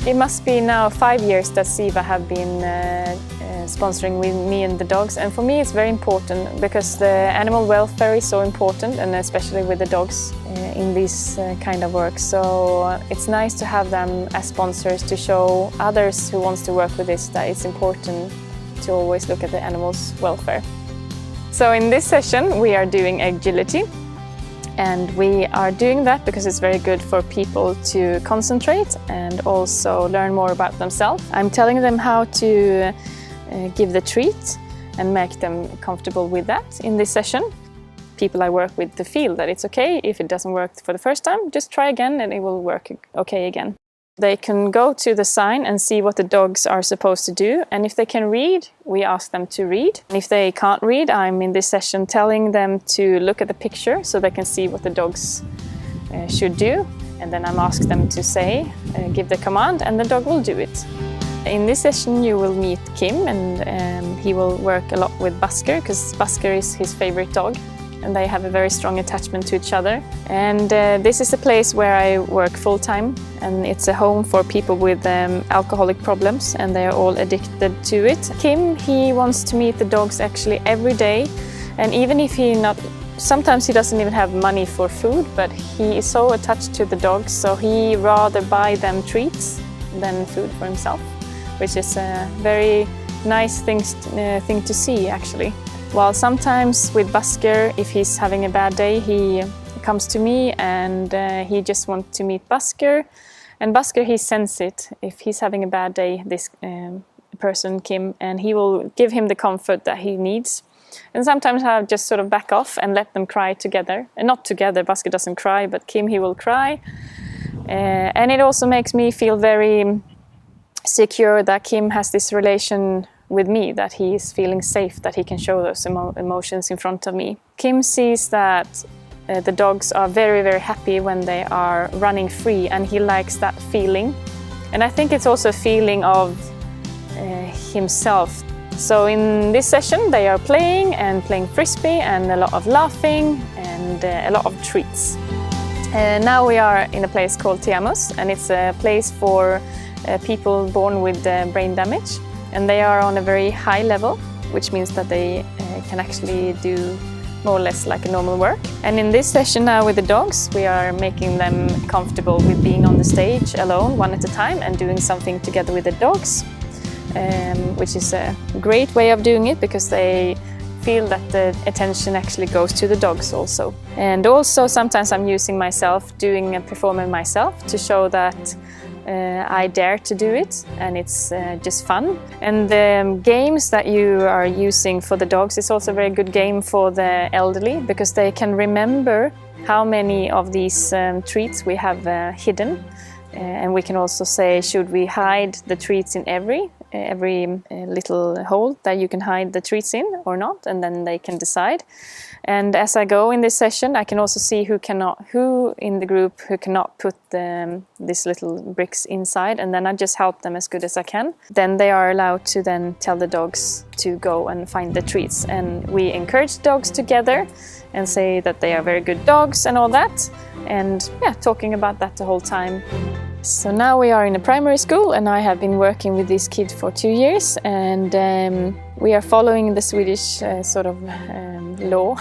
It must be now 5 years that Siva have been sponsoring with me and the dogs, and for me it's very important because the animal welfare is so important, and especially with the dogs in this kind of work. So it's nice to have them as sponsors to show others who wants to work with this that it's important to always look at the animals' welfare. So in this session we are doing agility. And we are doing that because it's very good for people to concentrate and also learn more about themselves. I'm telling them how to give the treat and make them comfortable with that in this session. People I work with to feel that it's okay. If it doesn't work for the first time, just try again and it will work okay again. They can go to the sign and see what the dogs are supposed to do, and if they can read, we ask them to read. And if they can't read, I'm in this session telling them to look at the picture so they can see what the dogs should do, and then I'm asking them to say, give the command, and the dog will do it. In this session you will meet Kim, and he will work a lot with Busker because Busker is his favorite dog. And they have a very strong attachment to each other. And this is a place where I work full-time, and it's a home for people with alcoholic problems, and they are all addicted to it. Kim, he wants to meet the dogs actually every day, and even if sometimes he doesn't even have money for food, but he is so attached to the dogs, so he rather buy them treats than food for himself, which is a very nice thing to see actually. While sometimes with Busker, if he's having a bad day, he comes to me and he just wants to meet Busker. And Busker, he senses it. If he's having a bad day, this person, Kim, and he will give him the comfort that he needs. And sometimes I just sort of back off and let them cry together. And not together, Busker doesn't cry, but Kim, he will cry. And it also makes me feel very secure that Kim has this relation with me, that he is feeling safe, that he can show those emotions in front of me. Kim sees that the dogs are very, very happy when they are running free, and he likes that feeling. And I think it's also a feeling of himself. So in this session they are playing frisbee and a lot of laughing and a lot of treats. Now we are in a place called Teamus, and it's a place for people born with brain damage. And they are on a very high level, which means that they can actually do more or less like a normal work. And in this session now with the dogs, we are making them comfortable with being on the stage alone, one at a time, and doing something together with the dogs, which is a great way of doing it because they feel that the attention actually goes to the dogs also. And also sometimes I'm using myself, doing a performance myself to show that I dare to do it, and it's just fun. And the games that you are using for the dogs is also a very good game for the elderly, because they can remember how many of these treats we have hidden. And we can also say, should we hide the treats in every little hole that you can hide the treats in or not, and then they can decide. And as I go in this session, I can also see who in the group who cannot put these little bricks inside, and then I just help them as good as I can. Then they are allowed to then tell the dogs to go and find the treats, and we encourage dogs together and say that they are very good dogs and all that, and yeah, talking about that the whole time. So now we are in a primary school, and I have been working with these kids for 2 years, and we are following the Swedish law,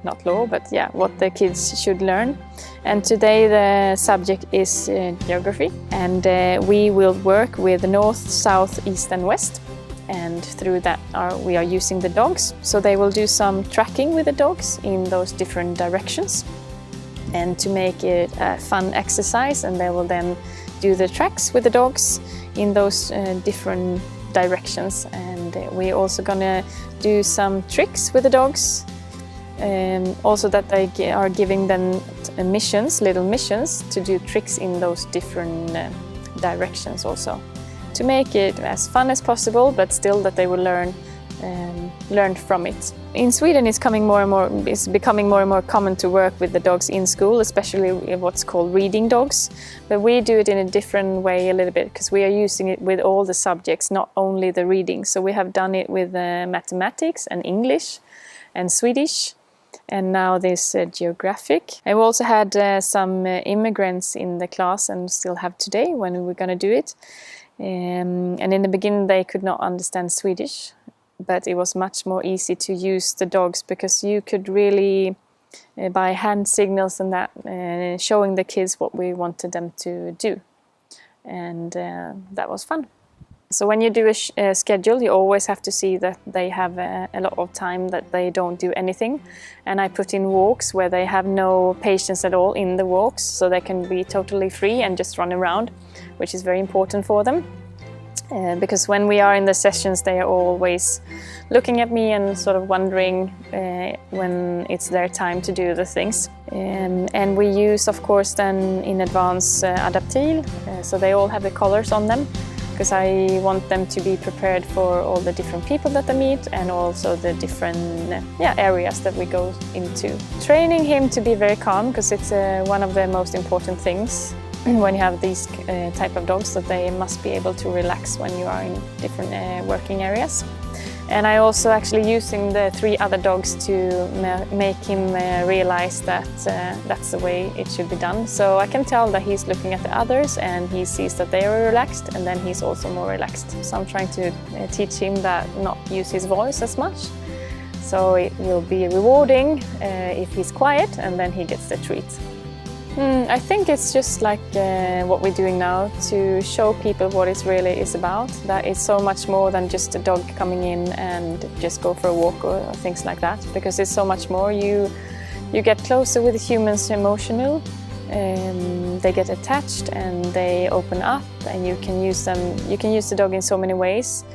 not law, but yeah, what the kids should learn. And today the subject is geography, and we will work with north, south, east and west. And through that we are using the dogs, so they will do some tracking with the dogs in those different directions, and to make it a fun exercise, and they will then do the tracks with the dogs in those different directions. And we're also gonna do some tricks with the dogs, also that they are giving them little missions to do tricks in those different directions also, to make it as fun as possible, but still that they will learn from it. In Sweden, it's becoming more and more common to work with the dogs in school, especially what's called reading dogs. But we do it in a different way a little bit, because we are using it with all the subjects, not only the reading. So we have done it with mathematics and English and Swedish and now this geographic. And we also had some immigrants in the class, and still have today when we were going to do it. And in the beginning they could not understand Swedish, but it was much more easy to use the dogs because you could really, by hand signals and that, showing the kids what we wanted them to do. And that was fun. So when you do a schedule, you always have to see that they have a lot of time that they don't do anything. And I put in walks where they have no patience at all in the walks, so they can be totally free and just run around, which is very important for them. Because when we are in the sessions, they are always looking at me and sort of wondering when it's their time to do the things. And we use, of course, then in advance Adaptil, so they all have the collars on them, because I want them to be prepared for all the different people that they meet and also the different areas that we go into. Training him to be very calm, because it's one of the most important things when you have these type of dogs, that they must be able to relax when you are in different working areas. And I also actually using the 3 other dogs to make him realize that that's the way it should be done. So I can tell that he's looking at the others and he sees that they are relaxed, and then he's also more relaxed. So I'm trying to teach him that not use his voice as much. So it will be rewarding if he's quiet, and then he gets the treat. I think it's just like what we're doing now, to show people what it really is about. That it's so much more than just a dog coming in and just go for a walk or things like that. Because it's so much more. You get closer with humans emotional. They get attached and they open up, and you can use them. You can use the dog in so many ways.